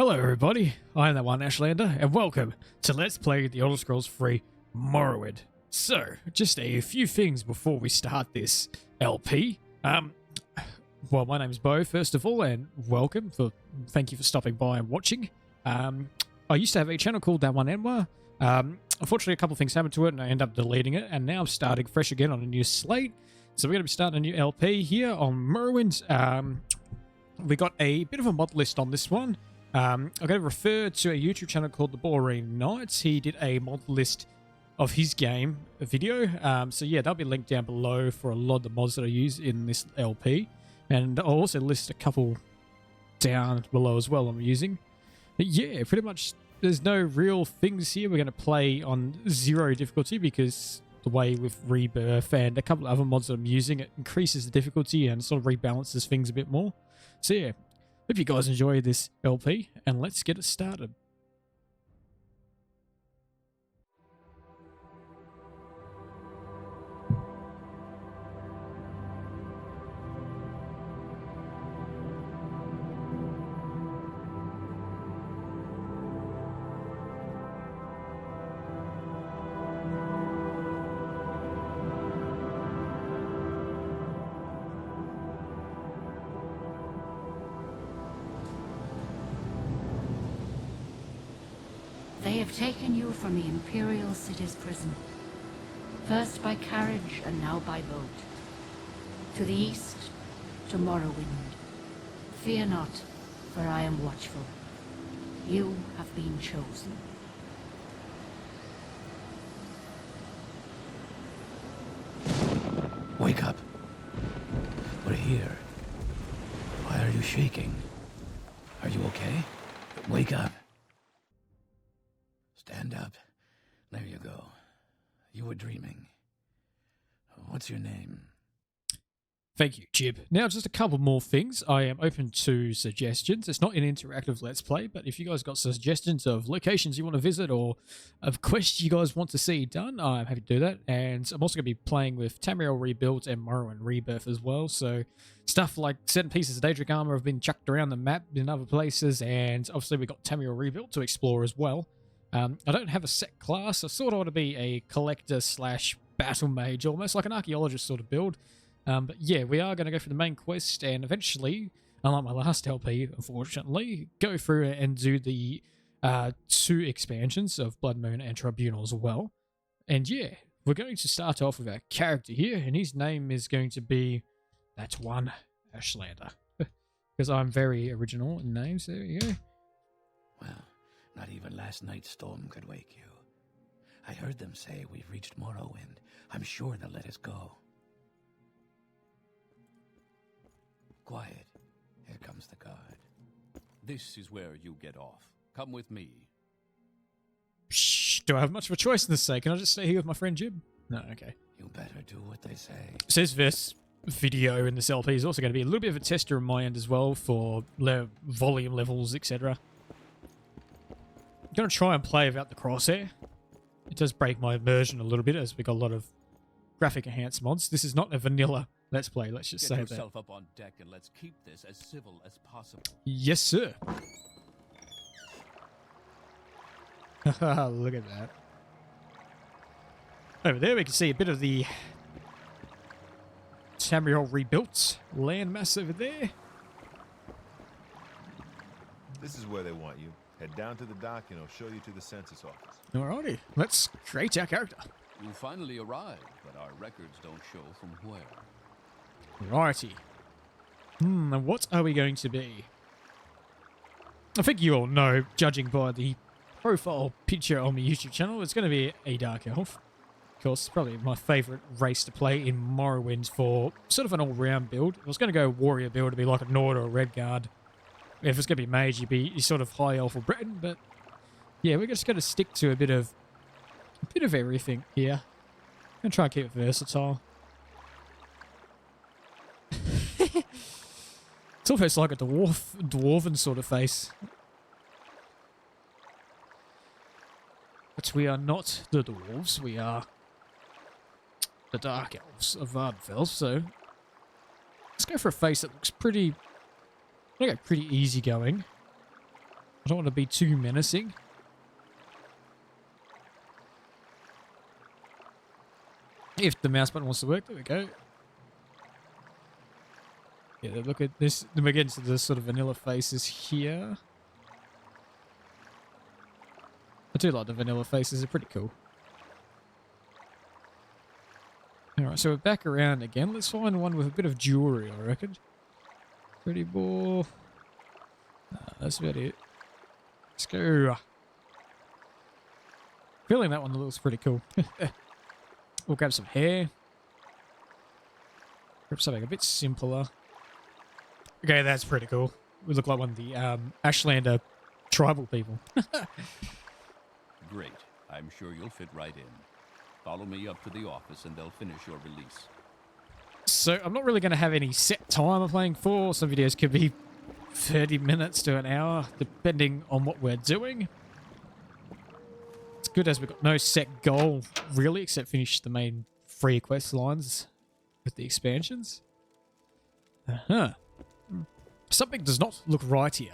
Hello everybody, I am ThatOneAshlander and welcome to Let's Play The Elder Scrolls 3 Morrowind. So, just a few things before we start this LP. Well, my name's Beau, first of all, and welcome. Thank you for stopping by and watching. I used to have a channel called ThatOneAshlander. Unfortunately, a couple of things happened to it and I ended up deleting it, and now I'm starting fresh again on a new slate. So we're going to be starting a new LP here on Morrowind. We got a bit of a mod list on this one. I'm going to refer to a YouTube channel called the Borean Knight. He did a mod list of his game video. So yeah, that'll be linked down below for a lot of the mods that I use in this LP. And I'll also list a couple down below as well I'm using. But yeah, pretty much there's no real things here. We're going to play on 0 difficulty because the way with Rebirth and a couple of other mods that I'm using, it increases the difficulty and sort of rebalances things a bit more. So yeah, hope you guys enjoy this LP, and let's get it started. They have taken you from the Imperial City's prison, first by carriage and now by boat. To the east, to Morrowind. Fear not, for I am watchful. You have been chosen. Wake up. We're here. Why are you shaking? Are you okay? Wake up. Stand up. There you go. You were dreaming. What's your name? Thank you, Jib. Now, just a couple more things. I am open to suggestions. It's not an interactive Let's Play, but if you guys got suggestions of locations you want to visit or of quests you guys want to see done, I'm happy to do that. And I'm also going to be playing with Tamriel Rebuilt and Morrowind Rebirth as well. So stuff like certain pieces of Daedric armor have been chucked around the map in other places, and obviously we've got Tamriel Rebuilt to explore as well. I don't have a set class. I sort of want to be a collector slash battle mage, almost like an archaeologist sort of build. But yeah, we are going to go for the main quest and eventually, unlike my last LP, unfortunately, go through and do the 2 expansions of Blood Moon and Tribunal as well. And yeah, we're going to start off with our character here, and his name is going to be ThatOneAshlander. Because I'm very original in names. There you go. Well, not even last night's storm could wake you. I heard them say we've reached Morrowind. I'm sure they'll let us go. Quiet. Here comes the guard. This is where you get off. Come with me. Shh, do I have much of a choice in this say? Can I just stay here with my friend Jib? No, okay. You better do what they say. Says this video in this LP is also going to be a little bit of a tester on my end as well for volume levels, etc. I'm going to try and play without the crosshair. It does break my immersion a little bit as we got a lot of graphic enhanced mods. This is not a vanilla Let's Play, let's just say that. Get yourself up on deck and let's keep this as civil as possible. Yes, sir. Look at that. Over there we can see a bit of the Tamriel Rebuilt landmass over there. This is where they want you. Head down to the dock and I'll show you to the census office. Alrighty, let's create our character. You finally arrived, but our records don't show from where. Righty. And what are we going to be? I think you all know, judging by the profile picture on my YouTube channel, it's going to be a Dark Elf. Of course, probably my favourite race to play in Morrowind for sort of an all-round build. If I was going to go warrior build, it'd be like a Nord or a Redguard. If it's going to be mage, you'd be sort of high elf or Breton, but yeah, we're just going to stick to a bit of everything here. I'm going to try and keep it versatile. It's almost like a dwarven sort of face. But we are not the dwarves, we are the Dark Elves of Vardfell, so let's go for a face that looks pretty, pretty easygoing. I don't want to be too menacing. If the mouse button wants to work, there we go. Yeah, look at this. Then we get into the sort of vanilla faces here. I do like the vanilla faces, they're pretty cool. Alright, so we're back around again. Let's find one with a bit of jewelry, I reckon. Pretty ball. That's about it. Let's go. Feeling that one looks pretty cool. We'll grab some hair. Grab something a bit simpler. Okay, that's pretty cool. We look like one of the Ashlander tribal people. Great. I'm sure you'll fit right in. Follow me up to the office and they'll finish your release. So I'm not really going to have any set time I'm playing for. Some videos could be 30 minutes to an hour, depending on what we're doing. It's good as we've got no set goal, really, except finish the main free quest lines with the expansions. Something does not look right here.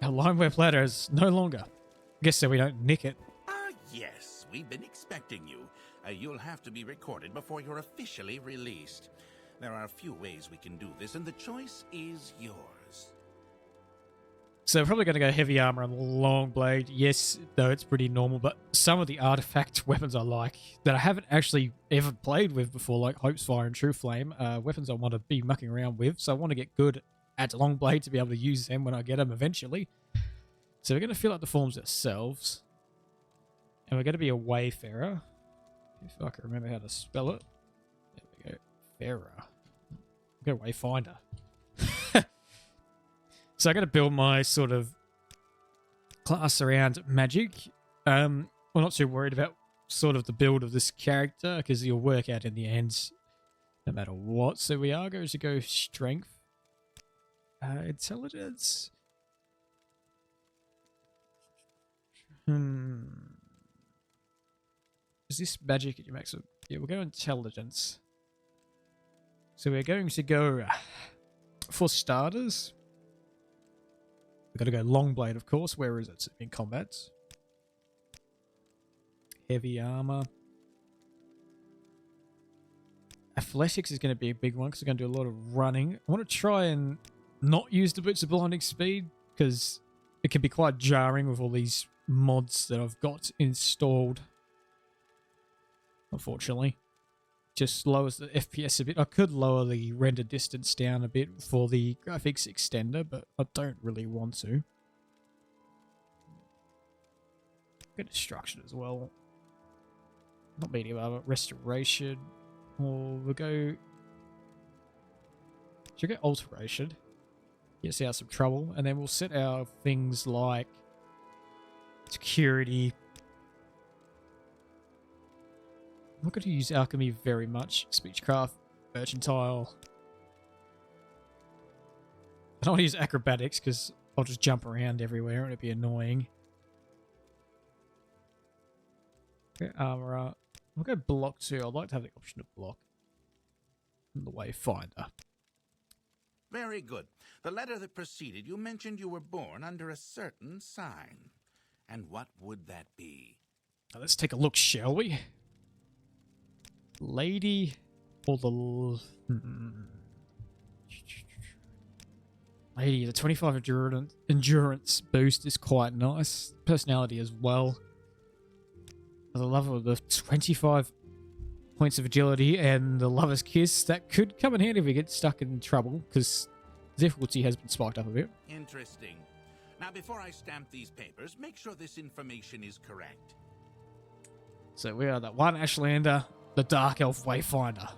Our lineware platter is no longer. I guess so we don't nick it. Yes, we've been expecting you. You'll have to be recorded before you're officially released. There are a few ways we can do this, and the choice is yours. So we're probably going to go heavy armor and long blade. Yes, though it's pretty normal, but some of the artifact weapons I like that I haven't actually ever played with before, like Hope's Fire and True Flame, weapons I want to be mucking around with, so I want to get good at long blade to be able to use them when I get them eventually. So we're going to fill out the forms ourselves. And we're going to be a wayfarer. If I can remember how to spell it. There we go. Farer. We'll go wayfinder. So I'm going to build my sort of class around magic. We're not too worried about sort of the build of this character because he'll work out in the end no matter what. So we are going to go strength. Intelligence. Is this magic at your maximum? Yeah, we'll go intelligence. So we're going to go for starters. We've got to go long blade, of course. Where is it? In combat. Heavy armor. Athletics is going to be a big one because we're going to do a lot of running. I want to try and not use the boots of blinding speed because it can be quite jarring with all these mods that I've got installed. Unfortunately. Just lowers the FPS a bit. I could lower the render distance down a bit for the graphics extender, but I don't really want to. Get destruction as well. Not medium armor, restoration. Or we'll go... Should we go alteration? Get us out some trouble. And then we'll set our things like security. I'm not going to use alchemy very much. Speechcraft, mercantile. I don't want to use acrobatics because I'll just jump around everywhere and it'd be annoying. Okay, armorer. We'll go block too. I'd like to have the option to block. And the wayfinder. Very good. The letter that preceded you mentioned you were born under a certain sign. And what would that be? Now let's take a look, shall we? Lady or the... Lady, the 25 endurance boost is quite nice. Personality as well. For the love of the 25 points of agility and the lover's kiss, that could come in handy if we get stuck in trouble, because difficulty has been spiked up a bit. Interesting. Now, before I stamp these papers, make sure this information is correct. So we are that one Ashlander, the Dark Elf Wayfinder.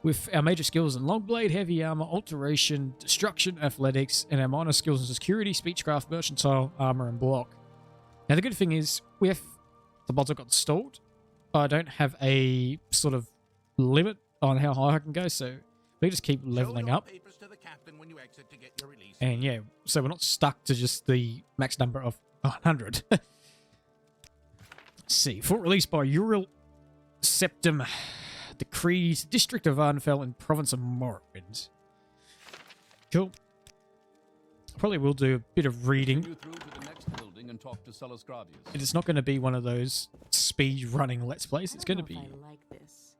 With our major skills in Longblade, Heavy Armor, Alteration, Destruction, Athletics, and our minor skills in Security, Speechcraft, Mercantile, Armor, and Block. Now the good thing is, with the mods I've got installed, I don't have a sort of limit on how high I can go, so we just keep leveling up. Papers to the captain when you exit to get your release. And yeah, so we're not stuck to just the max number of 100. Let's see. For release by Uriel Septim, Decreed, District of Arnfell, and Province of Morrowind. Cool. Probably will do a bit of reading. Continue through to the next building and talk to Celis Gravius. It's not going to be one of those speed running Let's Plays. It's going to be... I like this.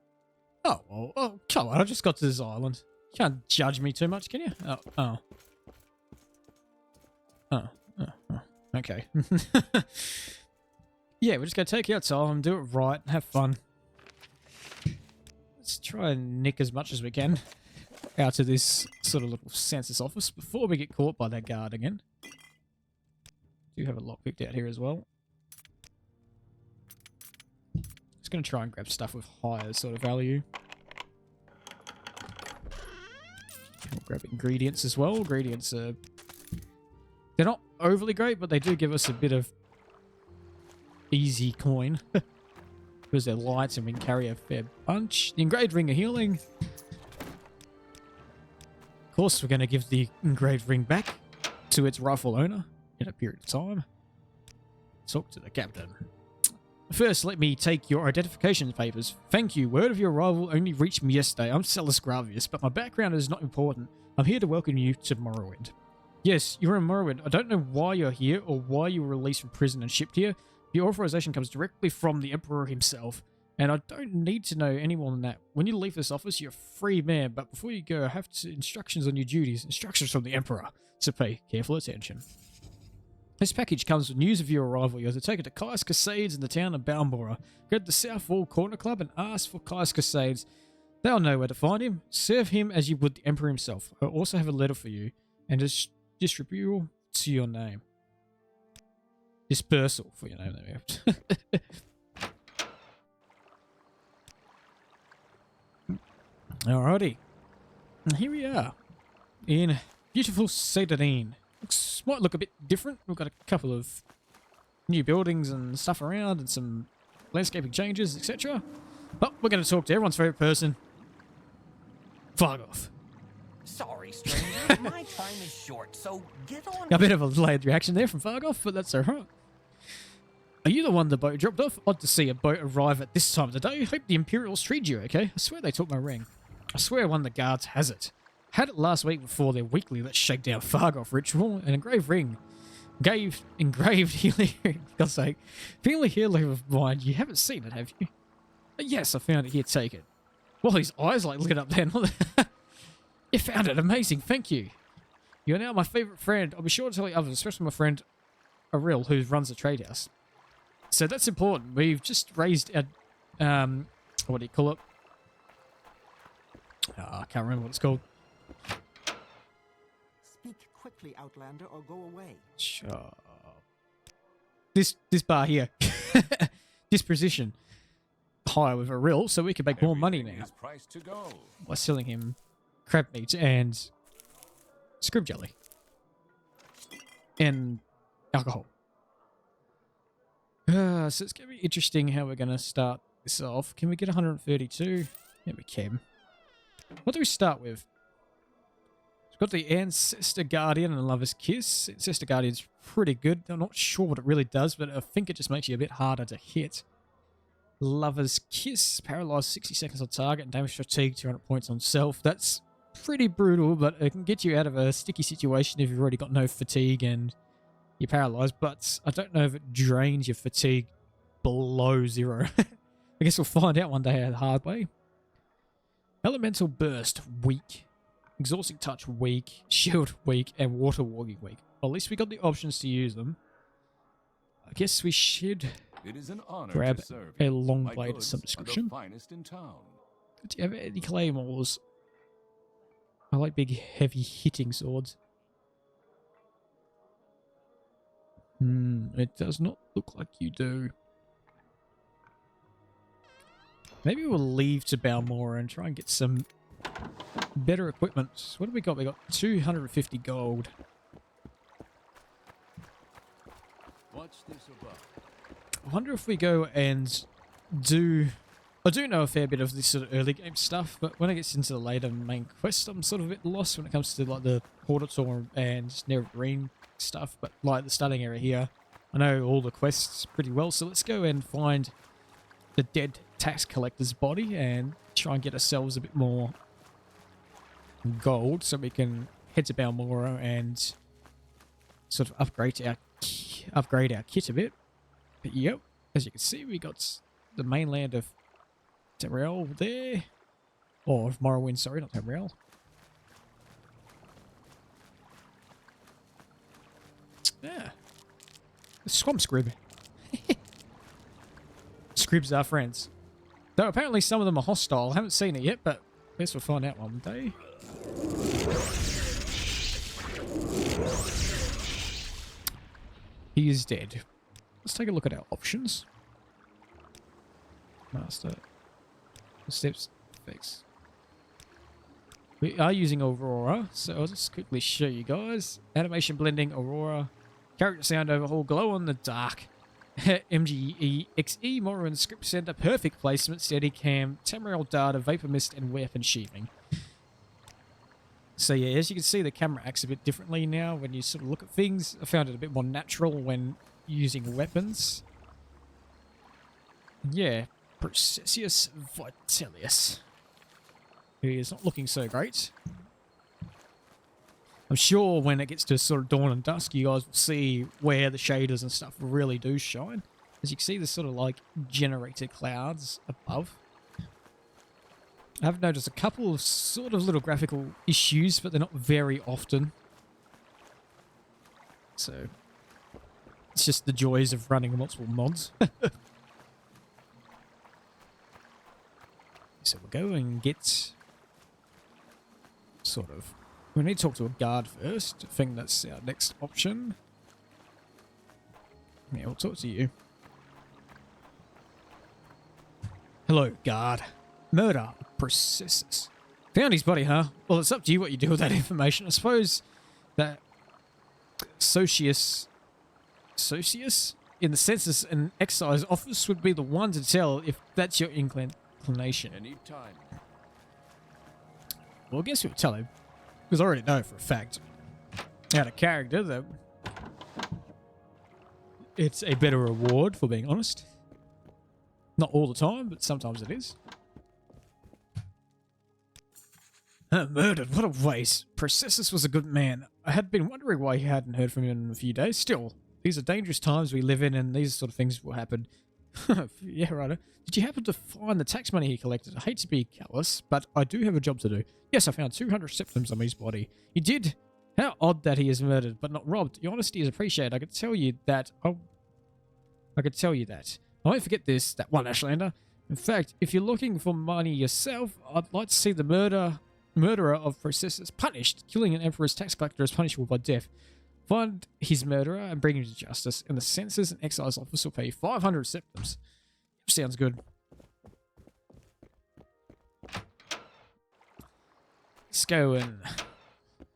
Oh, come on. I just got to this island. You can't judge me too much, can you? Oh. Okay. Yeah, we're just going to take you outside and do it right. Have fun. Let's try and nick as much as we can out of this sort of little census office before we get caught by that guard again. Do have a lock picked out here as well. Just going to try and grab stuff with higher sort of value. We'll grab ingredients as well. Ingredients are... They're not overly great, but they do give us a bit of easy coin. Because they're light and we can carry a fair bunch. The engraved ring of healing. Of course, we're going to give the engraved ring back to its rightful owner in a period of time. Talk to the captain. First, let me take your identification papers. Thank you. Word of your arrival only reached me yesterday. I'm Celis Gravius, but my background is not important. I'm here to welcome you to Morrowind. Yes, you're in Morrowind. I don't know why you're here or why you were released from prison and shipped here. Your authorization comes directly from the Emperor himself, and I don't need to know any more than that. When you leave this office, you're a free man, but before you go, I have instructions on your duties. Instructions from the Emperor, so pay careful attention. This package comes with news of your arrival. You have to take it to Caius Cascades in the town of Balmora. Go to the South Wall Corner Club and ask for Caius Cascades. They'll know where to find him. Serve him as you would the Emperor himself. I also have a letter for you, and a distribute to your name. Dispersal for your name. There. Alrighty. And here we are in beautiful Citadine. Might look a bit different. We've got a couple of new buildings and stuff around and some landscaping changes, etc. But we're going to talk to everyone's favourite person, Fargoth. Sorry, stranger. My time is short, so get on. A bit of a delayed reaction there from Fargoth, but that's alright. Are you the one the boat dropped off? Odd to see a boat arrive at this time of the day. Hope the Imperials treated you okay. I swear they took my ring. I swear one of the guards has it. Had it last week before their weekly Let's Shake Down Fargoth ritual. An engraved ring. Engraved healing. For God's sake. Feeling healing of mine. You haven't seen it, have you? Yes, I found it. Here, take it. Well, his eyes like lit up then. You found it. Amazing. Thank you. You're now my favourite friend. I'll be sure to tell the others, especially my friend Aril, who runs the trade house. So that's important. We've just raised a... what do you call it? I can't remember what it's called. Speak quickly, Outlander, or go away. Sure. This bar here. Disposition. Higher with Aril, so we can make more money now. Is priced to go. By selling him crab meat and scrib jelly. And alcohol. So it's going to be interesting how we're going to start this off. Can we get 132? Yeah, we can. What do we start with? We've got the Ancestor Guardian and Lover's Kiss. Ancestor Guardian's pretty good. I'm not sure what it really does, but I think it just makes you a bit harder to hit. Lover's Kiss. Paralyzed 60 seconds on target and damage fatigue 200 points on self. That's pretty brutal, but it can get you out of a sticky situation if you've already got no fatigue and you're paralyzed. But I don't know if it drains your fatigue below 0. I guess we'll find out one day the hard way. Elemental Burst, weak. Exhausting Touch, weak. Shield, weak. And Water Walking, weak. Well, at least we got the options to use them. I guess we should It is an honor grab to serve a you. long My blade of goods some are the description. finest in town. Do you have any claymores? I like big, heavy hitting swords. It does not look like you do. Maybe we'll leave to Balmora and try and get some better equipment. What have we got? We got 250 gold. What's this about? I wonder if we go and do... I do know a fair bit of this sort of early game stuff, but when it gets into the later main quest, I'm sort of a bit lost when it comes to like the Hortator and Nevergreen stuff, but like the starting area here, I know all the quests pretty well, so let's go and find the dead tax collector's body and try and get ourselves a bit more gold so we can head to Balmora and sort of upgrade our kit a bit. But yep, as you can see, we got the mainland of Tamriel there. Or of Morrowind, sorry, not Tamriel. Yeah. The swamp scrib. Scribs are friends. Though apparently some of them are hostile. I haven't seen it yet, but I guess we'll find out one day. He is dead. Let's take a look at our options. Master. Steps. Fix. We are using Aurora, so I'll just quickly show you guys. Animation blending, Aurora. Character sound overhaul, glow in the dark. MGE XE, Morrowind script center, perfect placement, steady cam, Tamriel data, vapor mist, and weapon sheathing. So yeah, as you can see, the camera acts a bit differently now when you sort of look at things. I found it a bit more natural when using weapons. Yeah, Processius Vitellius. He is not looking so great. I'm sure when it gets to sort of dawn and dusk, you guys will see where the shaders and stuff really do shine. As you can see, there's sort of like generated clouds above. I have noticed a couple of sort of little graphical issues, but they're not very often. So, it's just the joys of running multiple mods. So we'll go and get sort of... We need to talk to a guard first. I think that's our next option. Yeah, we'll talk to you. Hello, guard. Murder Processius. Found his body, huh? Well, it's up to you what you do with that information. I suppose that Socius in the census and excise office would be the one to tell if that's your inclination. Anytime. Well, I guess we'll tell him. Because I already know for a fact, out of character, that it's a better reward, for being honest. Not all the time, but sometimes it is. Murdered, what a waste. Processius was a good man. I had been wondering why he hadn't heard from him in a few days. Still, these are dangerous times we live in, and these sort of things will happen. Yeah, right. Did you happen to find the tax money he collected? I hate to be callous, but I do have a job to do. Yes, I found 200 septums on his body. You did? How odd that he is murdered, but not robbed. Your honesty is appreciated. I could tell you that. Oh, I could tell you that. I won't forget this, that one Ashlander. In fact, if you're looking for money yourself, I'd like to see the murderer of Processius punished. Killing an emperor's tax collector is punishable by death. Find his murderer and bring him to justice, and the censors and excise office will pay 500 septums. Sounds good. Let's go and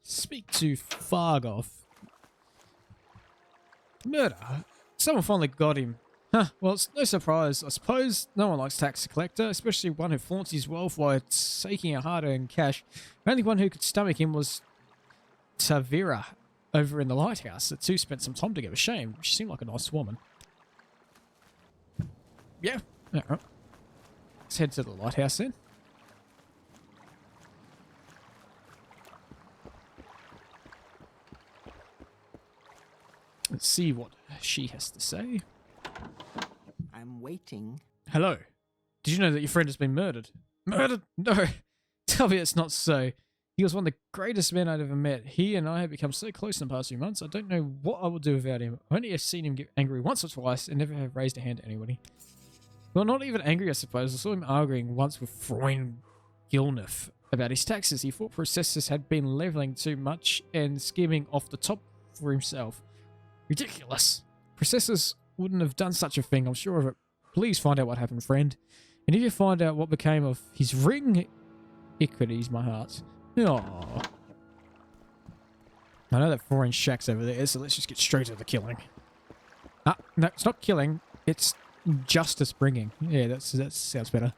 speak to Fargoth. Murder? Someone finally got him. Huh, well, it's no surprise, I suppose. No one likes tax collector, especially one who flaunts his wealth while taking a hard-earned cash. The only one who could stomach him was Tavira over in the lighthouse. The two spent some time together. Shame. She seemed like a nice woman. Yeah. Alright. Let's head to the lighthouse then. Let's see what she has to say. I'm waiting. Hello. Did you know that your friend has been murdered? Murdered? No. Tell me it's not so. He was one of the greatest men I'd ever met. He and I have become so close in the past few months, I don't know what I would do without him. I only have seen him get angry once or twice and never have raised a hand to anybody. Well, not even angry, I suppose. I saw him arguing once with Freund Gilnif about his taxes. He thought Processius had been leveling too much and skimming off the top for himself. Ridiculous. Processius wouldn't have done such a thing, I'm sure of it. Please find out what happened, friend. And if you find out what became of his ring, it could ease my heart. Aww. I know that foreign shack's over there, so let's just get straight to the killing. Ah, no, it's not killing. It's justice bringing. Yeah, that sounds better.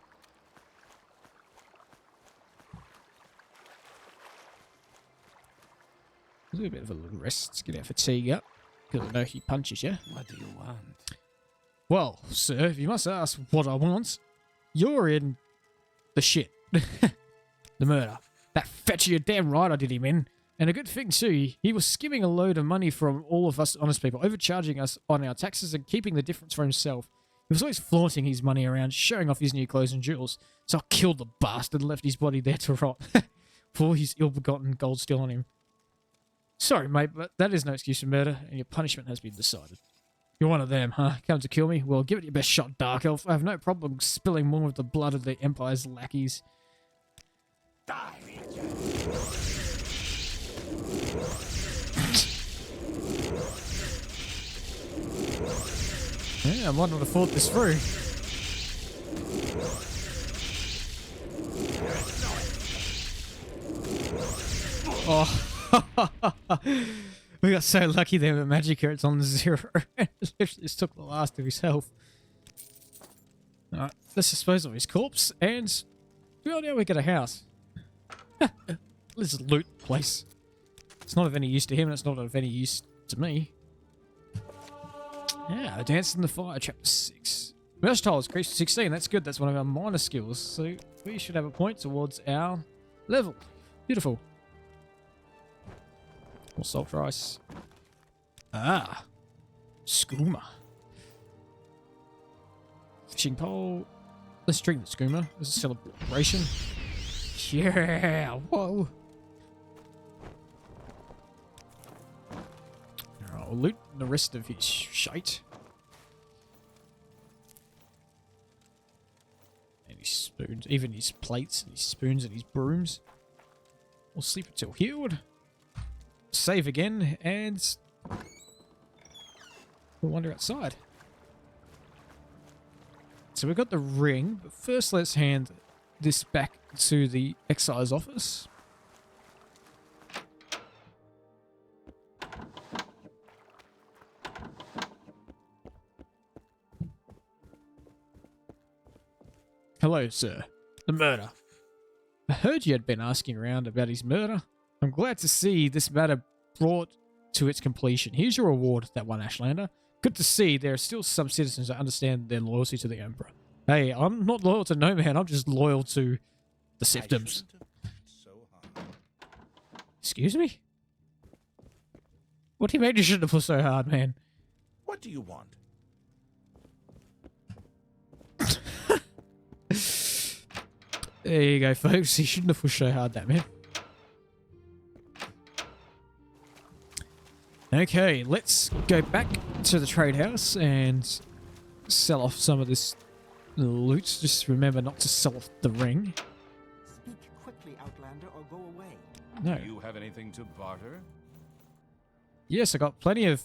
Let's do a bit of a little rest. Let's get our fatigue up. Because I know he punches you. What do you want? Well, sir, if you must ask what I want, you're in the shit. The murder. That fetcher, you're damn right I did him in. And a good thing too, he was skimming a load of money from all of us honest people, overcharging us on our taxes and keeping the difference for himself. He was always flaunting his money around, showing off his new clothes and jewels. So I killed the bastard and left his body there to rot. For his ill-begotten gold still on him. Sorry, mate, but that is no excuse for murder, and your punishment has been decided. You're one of them, huh? Come to kill me? Well, give it your best shot, Dark Elf. I have no problem spilling more of the blood of the Empire's lackeys. Die! Yeah, I might not have thought this through. Oh, we got so lucky there with Magicka, it's on 0. Literally just took the last of his health. Alright, let's dispose of his corpse, and well, now we get a house. Let's loot the place. It's not of any use to him, and it's not of any use to me. Yeah, Dance in the Fire, chapter 6. Versatile is increased to 16, that's good, that's one of our minor skills, so we should have a point towards our level. Beautiful. More salt rice. Ah. Skooma. Fishing pole. Let's drink the skooma. This is a celebration. Yeah. Whoa. I'll loot the rest of his shite. And his spoons. Even his plates and his spoons and his brooms. We'll sleep until healed. Save again, and we'll wander outside. So we've got the ring, but first let's hand this back to the excise office. Hello, sir. The murder. I heard you had been asking around about his murder. I'm glad to see this matter brought to its completion. Here's your reward, ThatOneAshlander. Good to see there are still some citizens that understand their loyalty to the Emperor. Hey, I'm not loyal to no man, I'm just loyal to the Septums. Excuse me? What do you mean you shouldn't have pushed so hard, man? What do you want? There you go, folks. He shouldn't have pushed so hard, that man. Okay, let's go back to the trade house and sell off some of this loot. Just remember not to sell off the ring. Speak quickly, Outlander, or go away. No. Do you have anything to barter? Yes, I got plenty of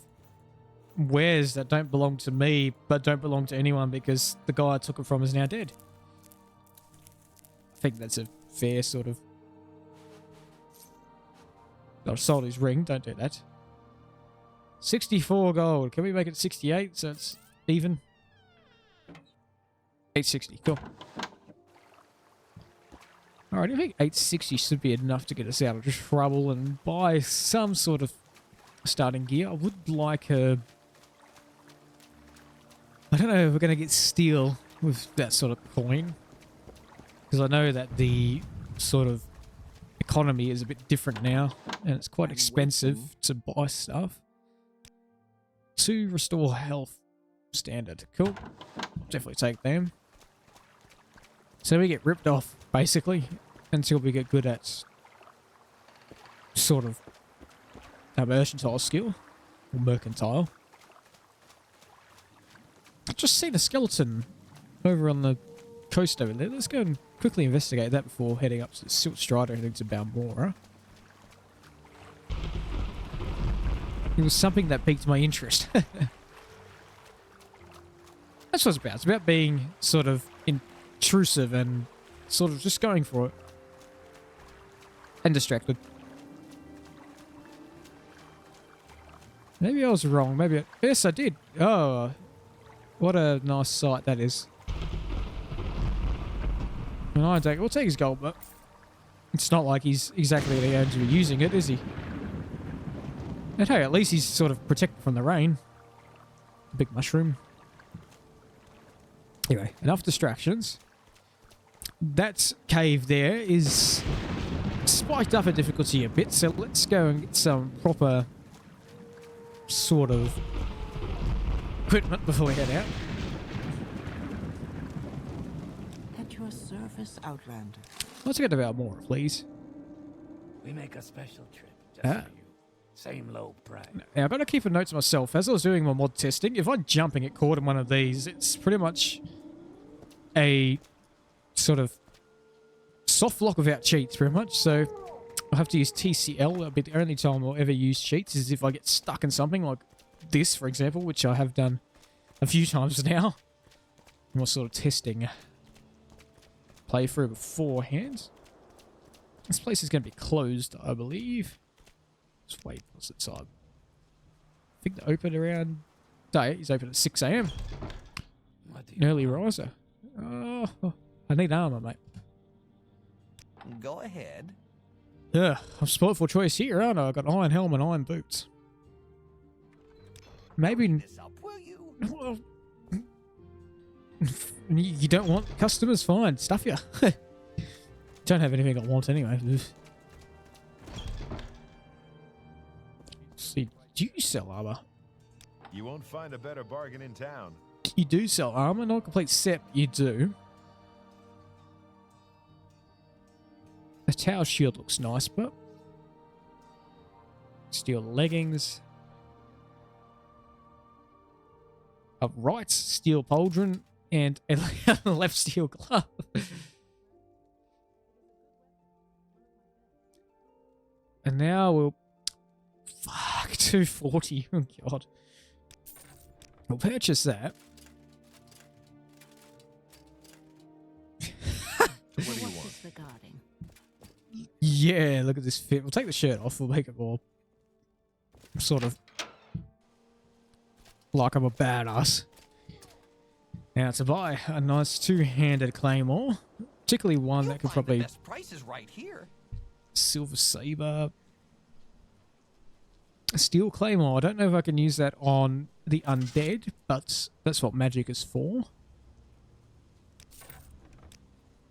wares that don't belong to me, but don't belong to anyone because the guy I took it from is now dead. I think that's a fair sort of... I've sold his ring, don't do that. 64 gold. Can we make it 68 so it's even? 860. Cool. Alright, I think 860 should be enough to get us out of trouble and buy some sort of starting gear. I would like a... I don't know if we're going to get steel with that sort of coin. Because I know that the sort of economy is a bit different now. And it's quite expensive to buy stuff. To restore health standard. Cool. Definitely take them. So we get ripped off, basically, until we get good at sort of our mercantile skill. Or mercantile. I've just seen a skeleton over on the coast over there. Let's go and quickly investigate that before heading up to the Silt Strider heading to Balmora. It was something that piqued my interest. That's what it's about. It's about being sort of intrusive and sort of just going for it. And distracted. Maybe I was wrong. Maybe yes, I did. Oh, what a nice sight that is. And we'll take his gold, but it's not like he's exactly going to be using it, is he? And hey, at least he's sort of protected from the rain. Big mushroom. Anyway, enough distractions. That cave there is spiked up a difficulty a bit, so let's go and get some proper sort of equipment before we head out. At your service, Outlander. Let's get about more, please. We make a special trip just Ah. for you. Same low price. Now, I've got to keep a note to myself. As I was doing my mod testing, if I'm jumping at caught in one of these, it's pretty much a sort of soft lock without cheats, pretty much. So I'll have to use TCL. That'll be the only time I'll ever use cheats is if I get stuck in something like this, for example, which I have done a few times now. And we're sort of testing playthrough beforehand. This place is going to be closed, I believe. Just wait, what's the time? I think they open around... Day, he's open at 6 AM. What do An you early want? riser. Oh, I need armor, mate. Go ahead. Yeah, I'm spoiled for choice here, aren't I? I've got iron helmet and iron boots. Maybe... This up, will you? Well, you don't want customers? Fine, stuff you. Don't have anything I want anyway. See, do you sell armor? You won't find a better bargain in town. You do sell armor, not a complete set, you do. The tower shield looks nice, but... Steel leggings. A right steel pauldron and a left steel glove. And now we'll... Fuck, 240. Oh, God. We'll purchase that. What do you What's want? this regarding? Yeah, look at this fit. We'll take the shirt off. We'll make it more... sort of... like I'm a badass. Now, to buy a nice two-handed claymore, particularly one You'll that could find probably... the best prices right here. Silver saber. A steel claymore. I don't know if I can use that on the undead, but that's what magic is for.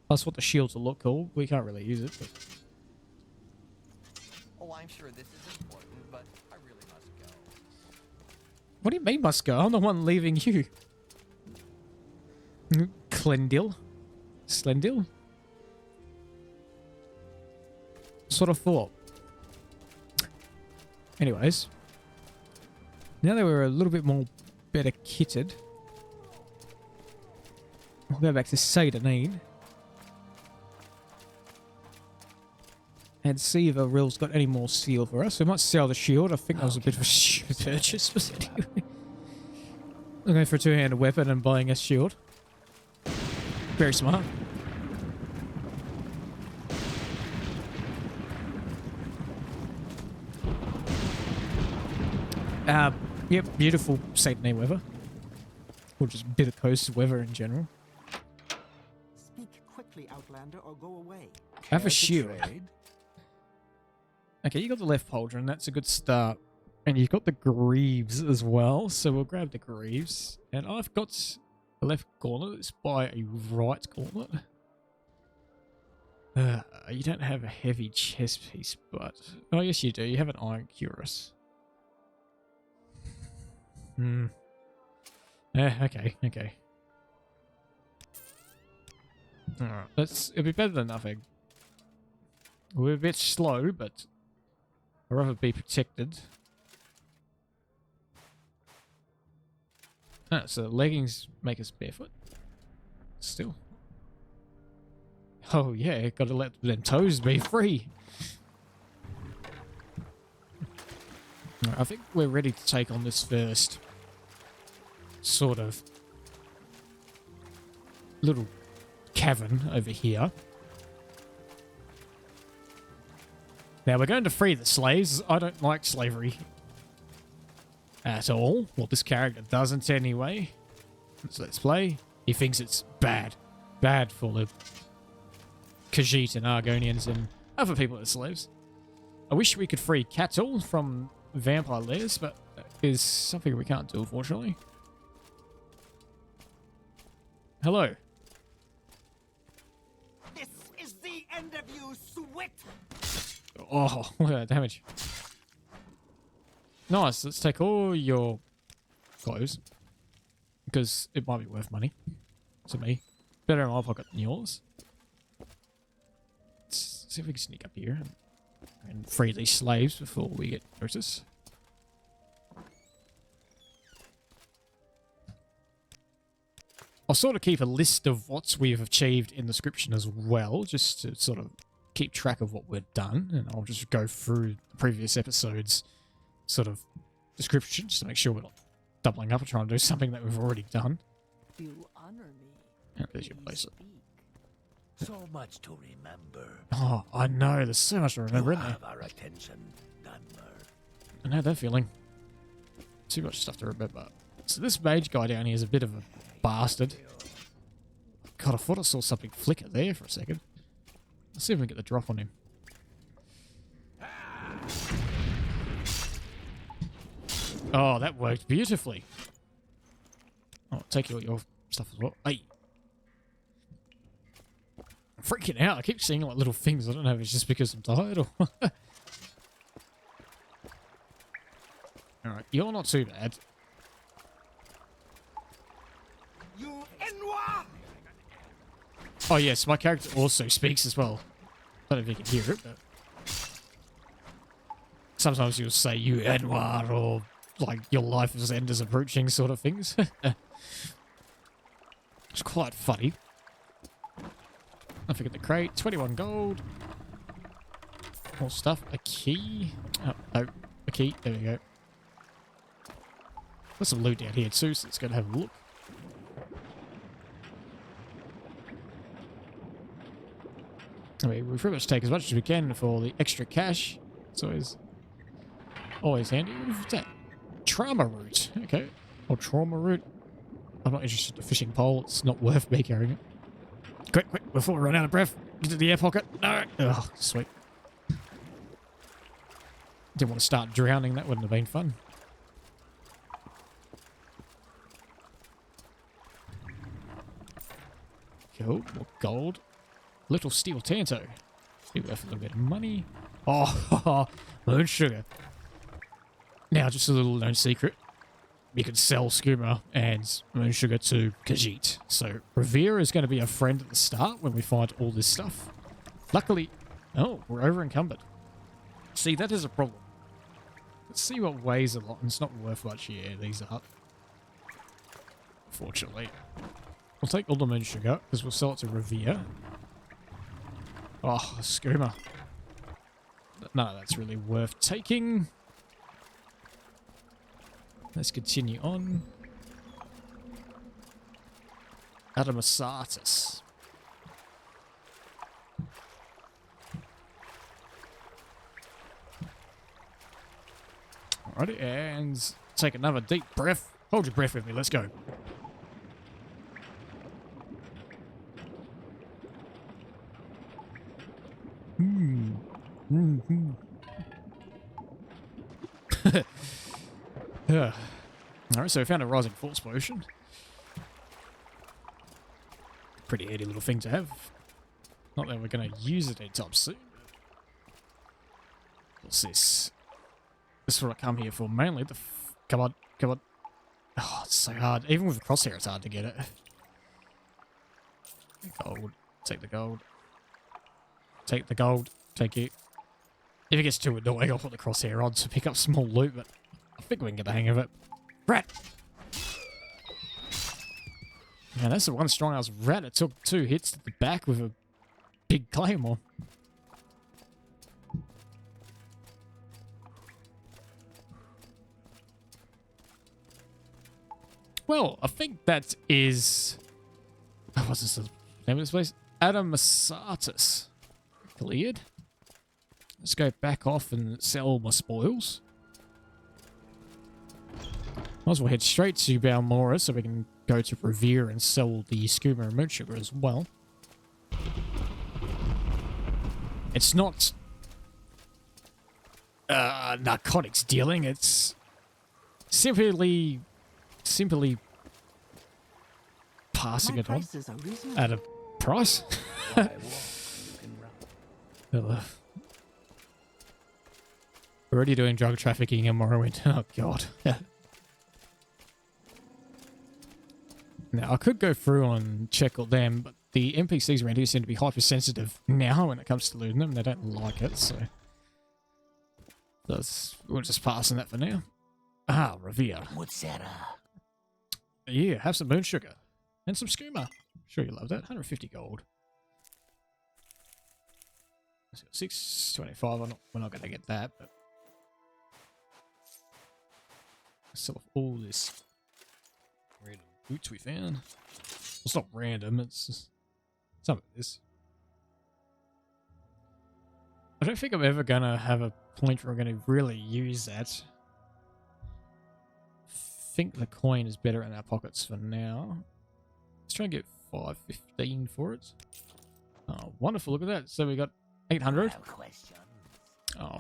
Plus, what the shields will look cool. We can't really use it, but... Oh, I'm sure this is important, but I really must go. What do you mean must go? I'm the one leaving you. Clendil. Slendil? Sort of thought. Anyways. Now that we're a little bit more better kitted, we'll go back to Satanine. And see if Aril's got any more steel for us. We might sell the shield. I think that was a bit of a stupid purchase, but anyway. I'm going for a two-handed weapon and buying a shield. Very smart. Yep, beautiful Satanine weather. Or just bitter coast weather in general. Speak quickly, Outlander, or go away. I have a Care to shield. trade? Okay, you got the left pauldron. That's a good start. And you've got the greaves as well. So we'll grab the greaves. And I've got a left gauntlet. Let's buy a right gauntlet. You don't have a heavy chest piece, but... Oh, yes you do. You have an iron cuirass. Okay. Alright, it'll be better than nothing. We're a bit slow, but I'd rather be protected. Ah, so the leggings make us barefoot. Still. Oh yeah, gotta let them toes be free. Alright, I think we're ready to take on this first sort of little cavern over here. Now we're going to free the slaves. I don't like slavery at all. Well, this character doesn't anyway. So let's play. He thinks it's bad. Bad for the Khajiit and Argonians and other people that are slaves. I wish we could free cattle from vampire lairs, but that is something we can't do, unfortunately. Hello. This is the end of you, Swit! Oh, look at that damage. Nice. Let's take all your clothes. Because it might be worth money. To me. Better in my pocket than yours. Let's see if we can sneak up here and free these slaves before we get noticed. I'll sort of keep a list of what we've achieved in the description as well, just to sort of keep track of what we've done, and I'll just go through the previous episodes' sort of description, just to make sure we're not doubling up and trying to do something that we've already done. You honor me. Oh, there's your place. So much to remember. Oh, I know, there's so much to remember, You isn't there? have our attention, Dunmer. I know that feeling. Too much stuff to remember. So this mage guy down here is a bit of a bastard. God, I thought I saw something flicker there for a second. Let's see if we can get the drop on him. Oh, that worked beautifully. Oh, I'll take your stuff as well. Hey! I'm freaking out. I keep seeing like little things. I don't know if it's just because I'm tired or... Alright, you're not too bad. Oh yes, my character also speaks as well. I don't know if you can hear it, but... Sometimes you'll say, you Edward, or like, your life's end is approaching sort of things. It's quite funny. Don't forget the crate, 21 gold. More stuff, a key. Oh, no, a key, there we go. There's some loot down here too, so let's go and have a look. I mean, we pretty much take as much as we can for the extra cash. It's always handy. What's that? Trauma root. Okay. Or trauma root. I'm not interested in a fishing pole. It's not worth me carrying it. Quick, quick, before we run out of breath. Get to the air pocket. No. Oh, sweet. Didn't want to start drowning. That wouldn't have been fun. Cool. More gold. Little steel tanto. Be worth a little bit of money. Oh, moon sugar. Now, just a little known secret. You can sell skooma and moon sugar to Khajiit. So, Revere is going to be a friend at the start when we find all this stuff. Luckily... Oh, we're over encumbered. See, that is a problem. Let's see what weighs a lot, and it's not worth much. Yeah, these are. Unfortunately. We'll take all the moon sugar, because we'll sell it to Revere. Oh, skooma. None of that's really worth taking. Let's continue on. Addamasartus. Alrighty, and take another deep breath. Hold your breath with me, let's go. Alright, so we found a rising force potion. Pretty handy little thing to have. Not that we're going to use it anytime soon. What's this? This is what I come here for mainly. Come on, come on. Oh, it's so hard. Even with the crosshair, it's hard to get it. Gold. Take the gold. Take the gold. Take it. If it gets too annoying, I'll put the crosshair on to pick up small loot, but I think we can get the hang of it. Rat! Man, that's the one strong-ass rat. It took 2 hits to the back with a big claymore. Well, I think that is... What's this the name of this place? Addamasartus. Cleared. Let's go back off and sell my spoils. Might as well head straight to Beau so we can go to Revere and sell the skooma and moon sugar as well. It's not narcotics dealing, it's simply passing it on at a price. Already doing drug trafficking in Morrowind. Oh, God. Now, I could go through and check all them, but the NPCs around here seem to be hypersensitive now when it comes to looting them. They don't like it, so... we'll just pass on that for now. Ah, Revere. What's that? Yeah, have some moon sugar. And some skooma. Sure you love that. 150 gold. Let's go 625. We're not going to get that, but... sell off all this random boots we found. Well, it's not random, it's just some of this. I don't think I'm ever going to have a point where I'm going to really use that. I think the coin is better in our pockets for now. Let's try and get 515 for it. Oh, wonderful. Look at that. So we got 800. Oh,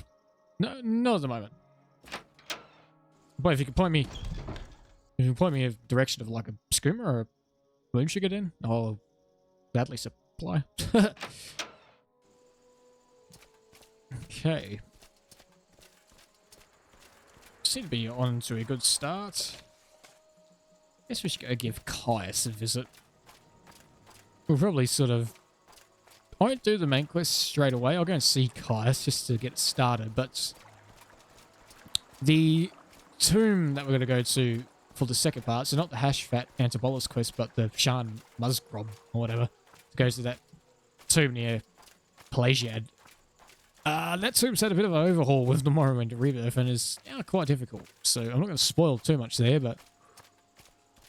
no, not at the moment. But if you could point me in a direction of like a skimmer or a moon sugar den, I'll gladly supply. Okay. Seem to be on to a good start. Guess we should go give Caius a visit. We'll probably sort of... I won't do the main quest straight away. I'll go and see Caius just to get it started, but... the tomb that we're going to go to for the second part, so not the Hashfat Antibolus quest, but the Shan Musgrob or whatever, goes to that tomb near Pelagiad. That tomb's had a bit of an overhaul with the Morrowind Rebirth and is now quite difficult, so I'm not going to spoil too much there, but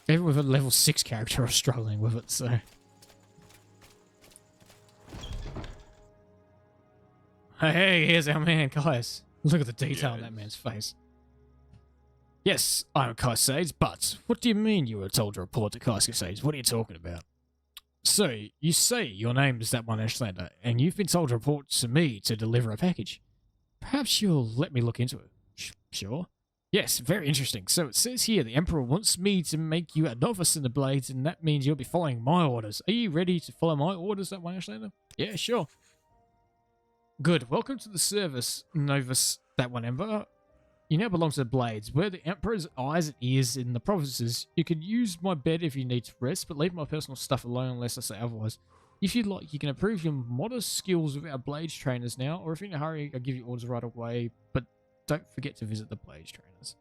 even with a level 6 character, I'm struggling with it, so... Hey, here's our man, Caius. Look at the detail on that man's face. Yes, I'm Caius Sades, but what do you mean you were told to report to Caius Sades? What are you talking about? So, you say your name is ThatOneAshlander, and you've been told to report to me to deliver a package. Perhaps you'll let me look into it. Sure. Yes, very interesting. So it says here the Emperor wants me to make you a novice in the Blades, and that means you'll be following my orders. Are you ready to follow my orders, ThatOneAshlander? Yeah, sure. Good. Welcome to the service, Novice ThatOneEmber. You now belong to the Blades. We're the Emperor's eyes and ears in the provinces. You can use my bed if you need to rest, but leave my personal stuff alone unless I say otherwise. If you'd like, you can improve your modest skills with our Blades trainers now, or if you're in a hurry, I'll give you orders right away, but don't forget to visit the Blades trainers.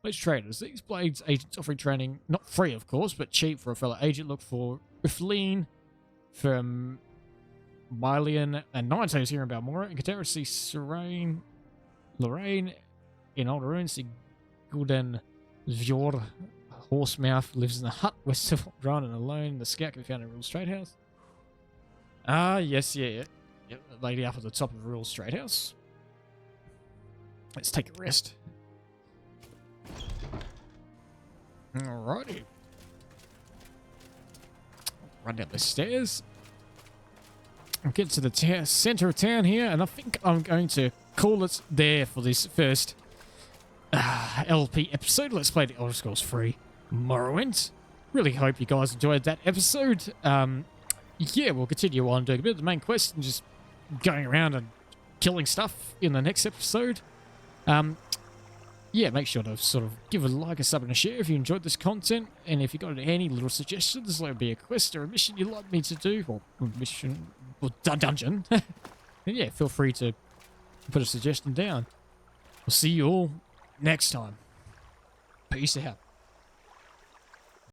Blades trainers. These Blades agents offering training, not free of course, but cheap for a fellow agent. Look for Rifleen from Mylian and Ninetoes here in Balmora, and Katera see Lorraine in Old Ruins, Gulden Vjord Horsemouth lives in the hut west of Run and alone. The scout can be found in Rural Straight House. Ah, yes, yeah. Yep, the lady up at the top of Rural Straight House. Let's take a rest. Alrighty. Run down the stairs. I'll get to the center of town here, and I think I'm going to call it there for this first LP episode. Let's play the Elder Scrolls 3 Morrowind. Really hope you guys enjoyed that episode. Yeah, we'll continue on doing a bit of the main quest and just going around and killing stuff in the next episode. Yeah, make sure to sort of give a like, a sub, and a share if you enjoyed this content. And if you got any little suggestions, like be a quest or a mission you'd like me to do, or mission, or dungeon, then yeah, feel free to put a suggestion down. We'll see you all next time. Peace out.